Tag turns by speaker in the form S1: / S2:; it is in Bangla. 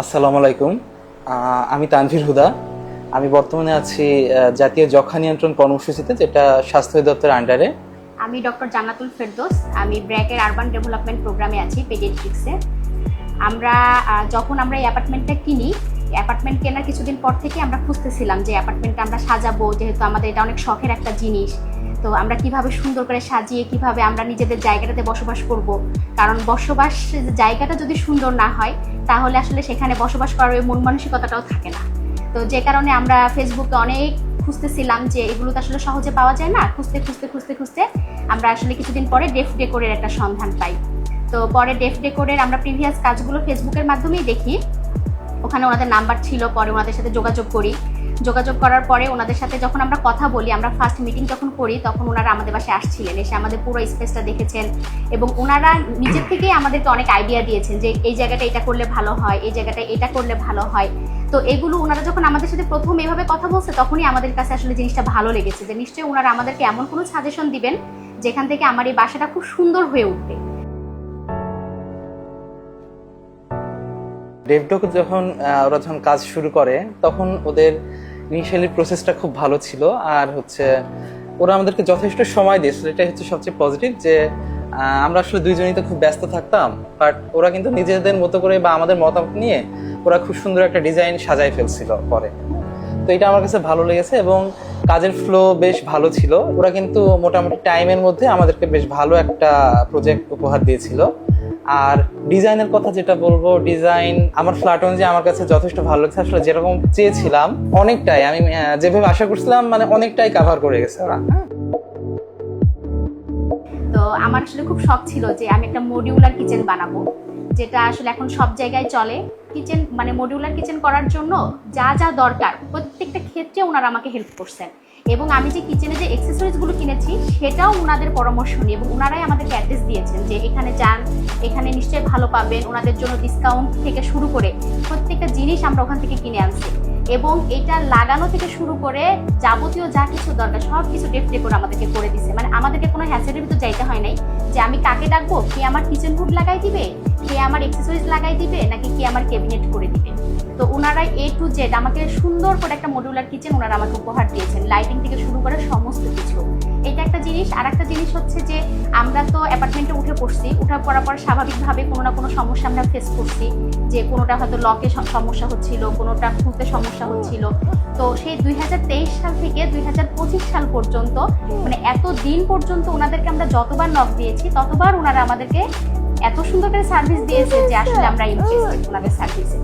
S1: আসসালামু আলাইকুম। আমি তানভীর হুদা। আমি বর্তমানে আছি জাতীয় যক্ষ্মা নিয়ন্ত্রণ কর্মসূচিতে, যেটা স্বাস্থ্য অধিদপ্তরের আন্ডারে।
S2: আমি ডক্টর জান্নাতুল ফেরদৌস। আমি ব্র্যাকের আরবান ডেভেলপমেন্ট প্রোগ্রামে আছি পেডিয়াট্রিক্সে। যখন আমরা এই অ্যাপার্টমেন্টটা কিনি, অ্যাপার্টমেন্ট কেনার কিছুদিন পর থেকে আমরা খুঁজতেছিলাম যে অ্যাপার্টমেন্টটা আমরা সাজাবো, যেহেতু আমাদের এটা অনেক শখের একটা জিনিস। তো আমরা কিভাবে সুন্দর করে সাজিয়ে কিভাবে আমরা নিজেদের জায়গাটাতে বসবাস করব, কারণ বসবাস জায়গাটা যদি সুন্দর না হয় তাহলে আসলে সেখানে বসবাস করার ওই মন মানসিকতাটাও থাকে না। তো যে কারণে আমরা ফেসবুকে অনেক খুঁজতেছিলাম যে এগুলো তো আসলে সহজে পাওয়া যায় না। খুঁজতে আমরা আসলে কিছুদিন পরে ডেফ ডেকোরের একটা সন্ধান পাই। তো পরে ডেফ ডেকোরের আমরা প্রিভিয়াস কাজগুলো ফেসবুকের মাধ্যমেই দেখি, ওখানে ওনাদের নাম্বার ছিল, পরে ওনাদের সাথে যোগাযোগ করার পরে ওনাদের সাথে যখন আমরা কথা বলি, আমরা ফার্স্ট মিটিং যখন করি, তখন ওনারা আমাদের বাসায় আসছিলেন, এসে আমাদের পুরো স্পেসটা দেখেছেন এবং ওনারা নিজের থেকেই আমাদেরকে অনেক আইডিয়া দিয়েছেন যে এই জায়গাটা এটা করলে ভালো হয়, এই জায়গাটা এটা করলে ভালো হয়। তো এগুলো ওনারা যখন আমাদের সাথে প্রথম এভাবে কথা বলছে, তখনই আমাদের কাছে আসলে জিনিসটা ভালো লেগেছে যে নিশ্চয়ই ওনারা আমাদেরকে এমন কোনো সাজেশন দিবেন যেখান থেকে আমার এই বাসাটা খুব সুন্দর হয়ে উঠবে।
S1: ডেভডক ওরা যখন কাজ শুরু করে, তখন ওদের ইনিশিয়ালি প্রসেসটা খুব ভালো ছিল। আর ওরা আমাদেরকে যথেষ্ট সময় দিয়েছিল, এটাই হচ্ছে সবচেয়ে পজিটিভ। যে আমরা আসলে দুইজনই তো খুব ব্যস্ত থাকতাম, বাট ওরা কিন্তু নিজেদের মতো করে বা আমাদের মতামত নিয়ে ওরা খুব সুন্দর একটা ডিজাইন সাজাই ফেলছিল পরে। তো এটা আমার কাছে ভালো লেগেছে এবং কাজের ফ্লো বেশ ভালো ছিল। ওরা কিন্তু মোটামুটি টাইমের মধ্যে আমাদেরকে বেশ ভালো একটা প্রজেক্ট উপহার দিয়েছিল। আর ডিজাইনের কথা যেটা বলবো, ডিজাইন আমার ফ্ল্যাট অনুযায়ী আমার কাছে যথেষ্ট ভালো লাগছে। আসলে যেরকম চেয়েছিলাম অনেকটাই, আমি যেভাবে আশা করছিলাম মানে অনেকটাই কাভার করে গেছে ওরা।
S2: তো আমার আসলে খুব শখ ছিল যে আমি একটা মডিউলার কিচেন বানাবো, যেটা আসলে এখন সব জায়গায় চলে। কিচেন মানে মডিউলার কিচেন করার জন্য যা যা দরকার প্রত্যেকটা ক্ষেত্রে ওনারা আমাকে হেল্প করছেন এবং আমি যে কিচেনে যে অ্যাক্সেসরিজগুলো কিনেছি সেটাও ওনাদের পরামর্শ নিয়ে এবং ওনারাই আমাদেরকে অ্যাড্রেস দিয়েছেন যে এখানে যান, এখানে নিশ্চয়ই ভালো পাবেন। ওনাদের জন্য ডিসকাউন্ট থেকে শুরু করে প্রত্যেকটা জিনিস আমরা ওখান থেকে কিনে আনছি এবং এটা লাগানো থেকে শুরু করে যাবতীয় যা কিছু দরকার সব কিছু ডেফটে করে আমাদেরকে করে দিছে। মানে আমাদেরকে কোনো হ্যাসেলের ভিতর যাইতে হয় নাই যে আমি কাকে ডাকবো, কে আমার কিচেন হুড লাগাই দিবে, কে আমার অ্যাক্সেসরিজ লাগাই দিবে, নাকি কে আমার ক্যাবিনেট করে দিবে। তো ওনারা A to Z আমাকে সুন্দর করে একটা মডিউলার কিচেন ওনারা আমাকে উপহার দিয়েছেন, লাইটিং থেকে শুরু করে সমস্ত কিছু। এটা একটা জিনিস। আর একটা জিনিস হচ্ছে যে আমরা তো অ্যাপার্টমেন্টে উঠে পড়ছি, পড়ার পর স্বাভাবিকভাবে কোনো না কোনো সমস্যা আমরা ফেস করছি, যে কোনোটা হয়তো লকে সমস্যা হচ্ছিল, কোনোটা খুলতে সমস্যা হচ্ছিল। তো সেই 2023 সাল থেকে 2025 সাল পর্যন্ত মানে এত দিন পর্যন্ত ওনাদেরকে আমরা যতবার নক দিয়েছি ততবার ওনারা আমাদেরকে এত সুন্দর করে সার্ভিস দিয়েছে যে আসলে আমরা ইমপ্রেসড ওনাদের সার্ভিসে।